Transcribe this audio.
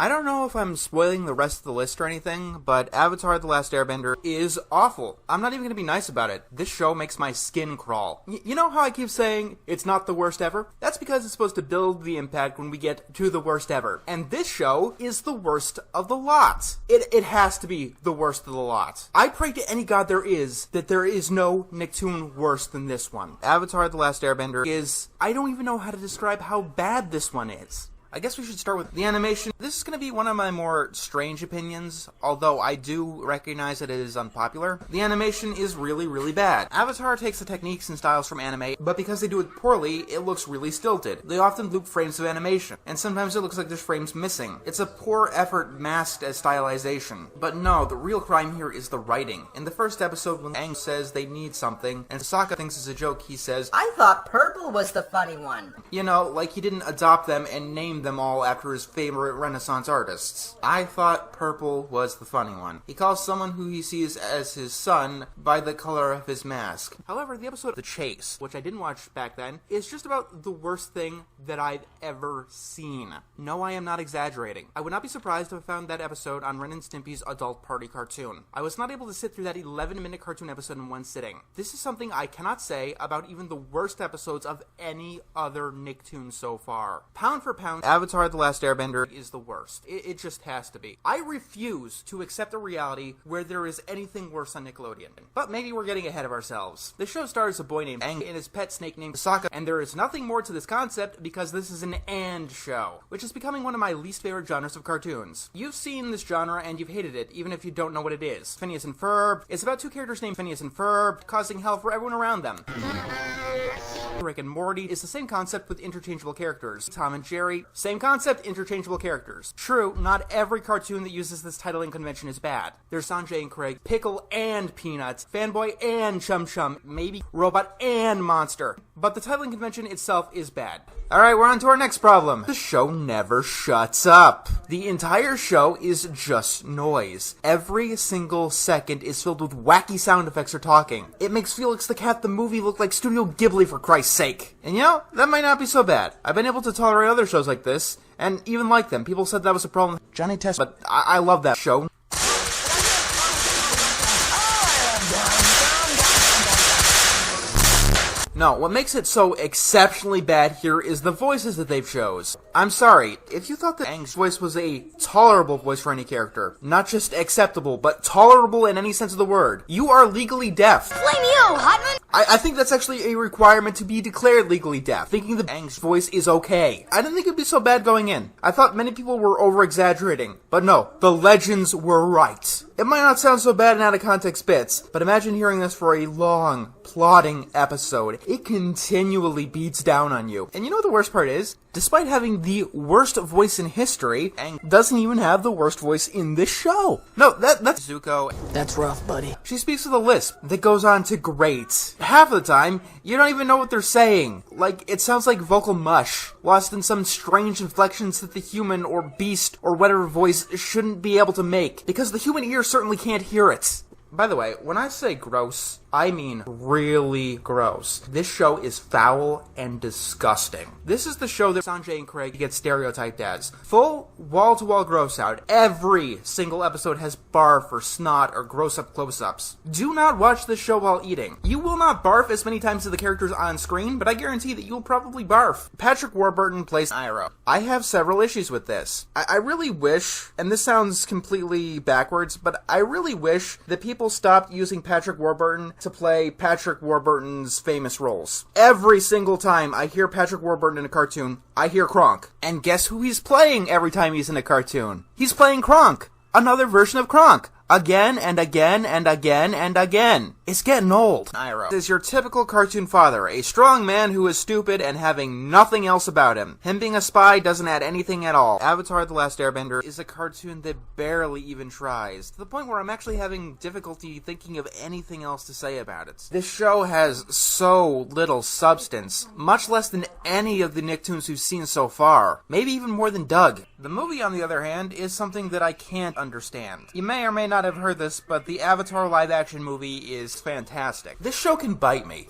I don't know if I'm spoiling the rest of the list or anything, but Avatar: The Last Airbender is awful. I'm not even gonna be nice about it. This show makes my skin crawl. You know how I keep saying it's not the worst ever? That's because it's supposed to build the impact when we get to the worst ever. And this show is the worst of the lot. It has to be the worst of the lot. I pray to any god there is that there is no Nicktoon worse than this one. Avatar: The Last Airbender is... I don't even know how to describe how bad this one is. I guess we should start with the animation. This is going to be one of my more strange opinions, although I do recognize that it is unpopular. The animation is really, really bad. Avatar takes the techniques and styles from anime, but because they do it poorly, it looks really stilted. They often loop frames of animation, and sometimes it looks like there's frames missing. It's a poor effort masked as stylization. But no, the real crime here is the writing. In the first episode, when Aang says they need something, and Sokka thinks it's a joke, he says, I thought purple was the funny one. You know, like he didn't adopt them and name them all after his favorite Renaissance artists. I thought purple was the funny one. He calls someone who he sees as his son by the color of his mask. However, the episode The Chase, which I didn't watch back then, is just about the worst thing that I've ever seen. No, I am not exaggerating. I would not be surprised if I found that episode on Ren and Stimpy's Adult Party cartoon. I was not able to sit through that 11-minute cartoon episode in one sitting. This is something I cannot say about even the worst episodes of any other Nicktoon so far. Pound for pound, Avatar: The Last Airbender is the worst. It just has to be. I refuse to accept a reality where there is anything worse on Nickelodeon. But maybe we're getting ahead of ourselves. The show stars a boy named Aang and his pet snake named Sokka, and there is nothing more to this concept because this is an and show, which is becoming one of my least favorite genres of cartoons. You've seen this genre and you've hated it, even if you don't know what it is. Phineas and Ferb. It's about two characters named Phineas and Ferb, causing hell for everyone around them. Rick and Morty is the same concept with interchangeable characters. Tom and Jerry, same concept, interchangeable characters. True, not every cartoon that uses this titling convention is bad. There's Sanjay and Craig, Pickle and Peanuts, Fanboy and Chum Chum, maybe Robot and Monster. But the titling convention itself is bad. Alright, we're on to our next problem. The show never shuts up. The entire show is just noise. Every single second is filled with wacky sound effects or talking. It makes Felix the Cat the movie look like Studio Ghibli, for Christ's sake. And you know, that might not be so bad. I've been able to tolerate other shows like this, and even like them. People said that was a problem. Johnny Test, but I love that show. No, what makes it so exceptionally bad here is the voices that they've chose. I'm sorry, if you thought that Aang's voice was a tolerable voice for any character, not just acceptable, but tolerable in any sense of the word, you are legally deaf. Blame you, Hotman! I think that's actually a requirement to be declared legally deaf, thinking that Aang's voice is okay. I didn't think it'd be so bad going in. I thought many people were over-exaggerating, but no, the legends were right. It might not sound so bad in out-of-context bits, but imagine hearing this for a long, plodding episode. It continually beats down on you. And you know what the worst part is? Despite having the worst voice in history, Aang doesn't even have the worst voice in this show. No, that's Zuko. That's rough, buddy. She speaks with a lisp that goes on to great. Half of the time, you don't even know what they're saying. Like, it sounds like vocal mush, lost in some strange inflections that the human or beast or whatever voice shouldn't be able to make, because the human ear certainly can't hear it. By the way, when I say gross, I mean really gross. This show is foul and disgusting. This is the show that Sanjay and Craig get stereotyped as. Full, wall-to-wall gross out. Every single episode has barf or snot or gross-up close-ups. Do not watch this show while eating. You will not barf as many times as the characters on screen, but I guarantee that you'll probably barf. Patrick Warburton plays Iroh. I have several issues with this. I really wish, and this sounds completely backwards, but I really wish that people stopped using Patrick Warburton to play Patrick Warburton's famous roles. Every single time I hear Patrick Warburton in a cartoon, I hear Kronk. And guess who he's playing every time he's in a cartoon? He's playing Kronk. Another version of Kronk. Again and again and again and again. It's getting old. Iroh is your typical cartoon father, a strong man who is stupid and having nothing else about him. Him being a spy doesn't add anything at all. Avatar: The Last Airbender is a cartoon that barely even tries, to the point where I'm actually having difficulty thinking of anything else to say about it. This show has so little substance, much less than any of the Nicktoons we've seen so far. Maybe even more than Doug. The movie, on the other hand, is something that I can't understand. You may or may not have heard this, but the Avatar live-action movie is fantastic. This show can bite me.